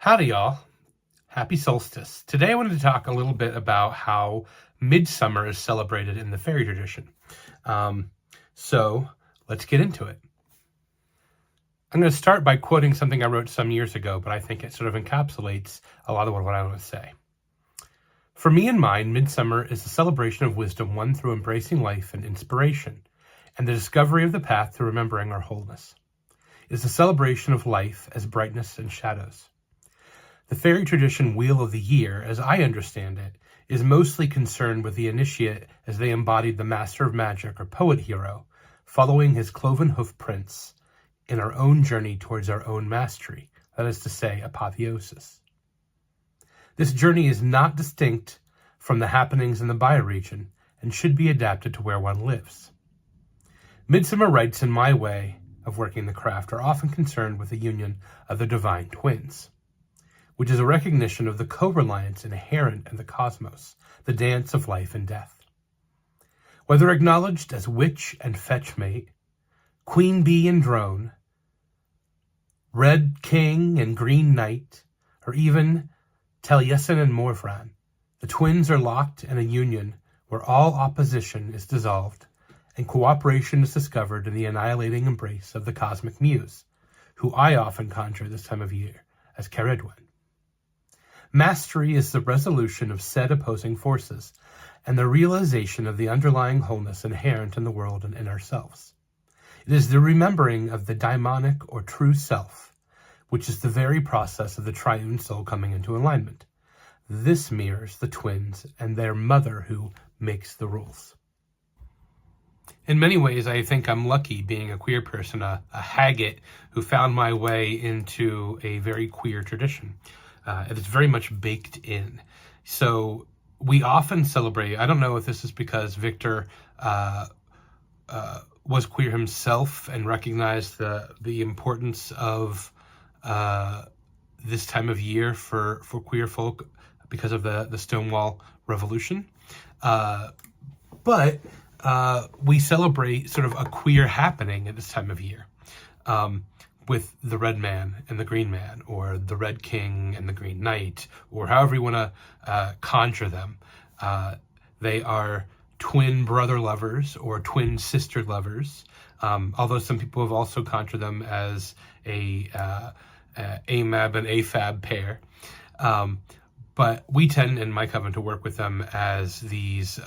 Howdy, y'all. Happy solstice. Today I wanted to talk a little bit about how Midsummer is celebrated in the fairy tradition. So let's get into it. I'm going to start by quoting something I wrote some years ago, but I think it sort of encapsulates a lot of what I want to say. For me and mine, Midsummer is the celebration of wisdom won through embracing life and inspiration, and the discovery of the path to remembering our wholeness. It is a celebration of life as brightness and shadows. The fairy tradition Wheel of the Year, as I understand it, is mostly concerned with the initiate as they embodied the master of magic or poet hero, following his cloven hoof prints in our own journey towards our own mastery, that is to say, apotheosis. This journey is not distinct from the happenings in the bioregion and should be adapted to where one lives. Midsummer rites, in my way of working the craft, are often concerned with the union of the divine twins, which is a recognition of the co-reliance inherent in the cosmos, the dance of life and death. Whether acknowledged as witch and fetchmate, queen bee and drone, red king and green knight, or even Taliesin and Morvran, the twins are locked in a union where all opposition is dissolved and cooperation is discovered in the annihilating embrace of the cosmic muse, who I often conjure this time of year as Ceridwen. Mastery is the resolution of said opposing forces and the realization of the underlying wholeness inherent in the world and in ourselves. It is the remembering of the daimonic or true self, which is the very process of the triune soul coming into alignment. This mirrors the twins and their mother who makes the rules. In many ways, I think I'm lucky being a queer person, a Haggit who found my way into a very queer tradition. It is very much baked in. So we often celebrate, I don't know if this is because Victor was queer himself and recognized the importance of this time of year for queer folk because of the Stonewall Revolution. But we celebrate sort of a queer happening at this time of year. With the red man and the green man, or the red king and the green knight, or however you want to conjure them. They are twin brother lovers or twin sister lovers, although some people have also conjured them as a AMAB and AFAB pair. But we tend in my coven to work with them as these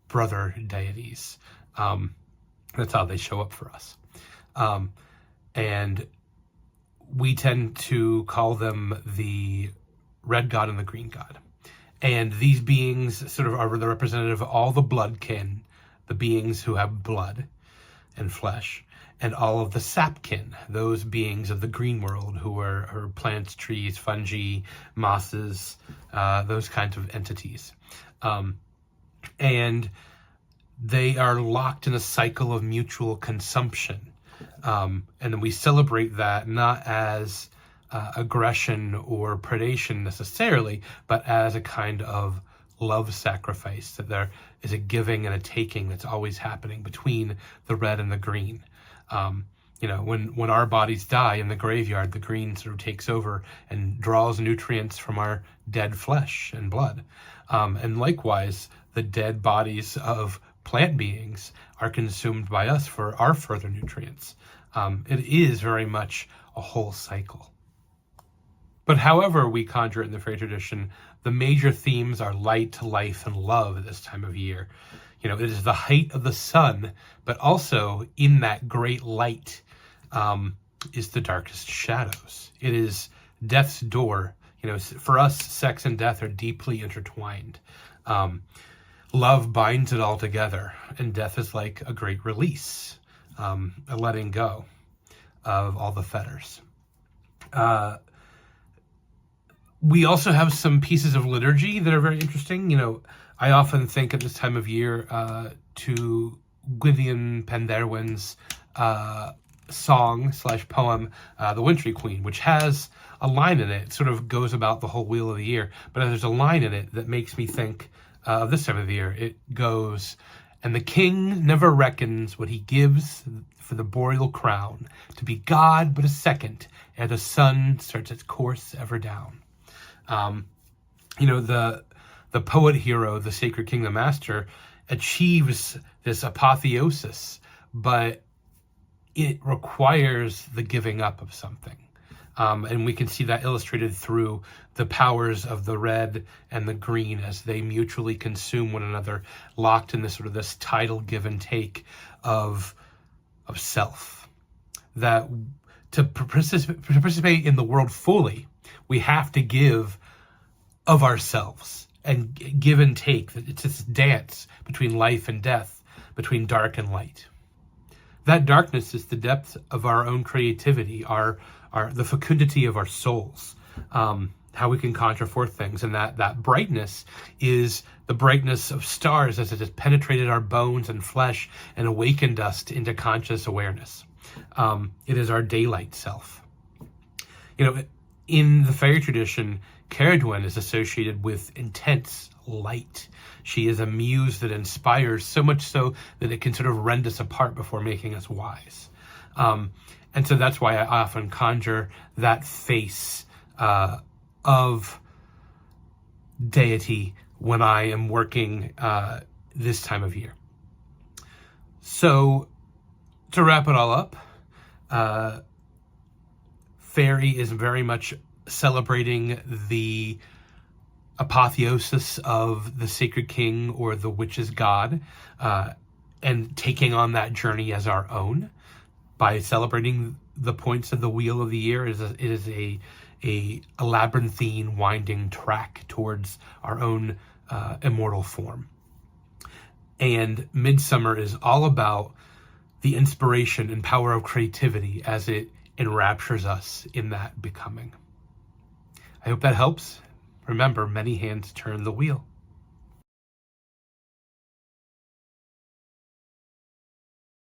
brother deities. That's how they show up for us. And we tend to call them the red god and the green god. And these beings sort of are the representative of all the bloodkin, the beings who have blood and flesh, and all of the sapkin, those beings of the green world who are plants, trees, fungi, mosses, those kinds of entities. And they are locked in a cycle of mutual consumption. And then we celebrate that not as aggression or predation necessarily, but as a kind of love sacrifice, that there is a giving and a taking that's always happening between the red and the green. When our bodies die in the graveyard, the green sort of takes over and draws nutrients from our dead flesh and blood. And likewise, the dead bodies of plant beings are consumed by us for our further nutrients. It is very much a whole cycle. But however we conjure it in the fairy tradition, the major themes are light, life, and love at this time of year. It is the height of the sun, but also in that great light is the darkest shadows. It is death's door. For us, sex and death are deeply intertwined. Love binds it all together, and death is like a great release, a letting go of all the fetters. We also have some pieces of liturgy that are very interesting. I often think at this time of year to Gwydion Penderwin's song/poem, The Wintry Queen, which has a line in it. It sort of goes about the whole wheel of the year, but there's a line in it that makes me think of this time of the year. It goes, And the king never reckons what he gives for the boreal crown, to be God but a second, ere the sun starts its course ever down. The poet hero, the sacred king, the master, achieves this apotheosis, but it requires the giving up of something. And we can see that illustrated through the powers of the red and the green as they mutually consume one another, locked in this tidal give and take of self. That to participate in the world fully, we have to give of ourselves and give and take. It's this dance between life and death, between dark and light. That darkness is the depth of our own creativity, the fecundity of our souls, how we can conjure forth things. And that brightness is the brightness of stars as it has penetrated our bones and flesh and awakened us into conscious awareness. It is our daylight self. In the fairy tradition, Ceridwen is associated with intense light. She is a muse that inspires, so much so that it can sort of rend us apart before making us wise. And so that's why I often conjure that face of deity when I am working this time of year. So to wrap it all up, Faery is very much celebrating the apotheosis of the sacred king or the witch's god, and taking on that journey as our own by celebrating the points of the wheel of the year. It is a labyrinthine winding track towards our own immortal form. And Midsummer is all about the inspiration and power of creativity as it enraptures us in that becoming. I hope that helps. Remember, many hands turn the wheel.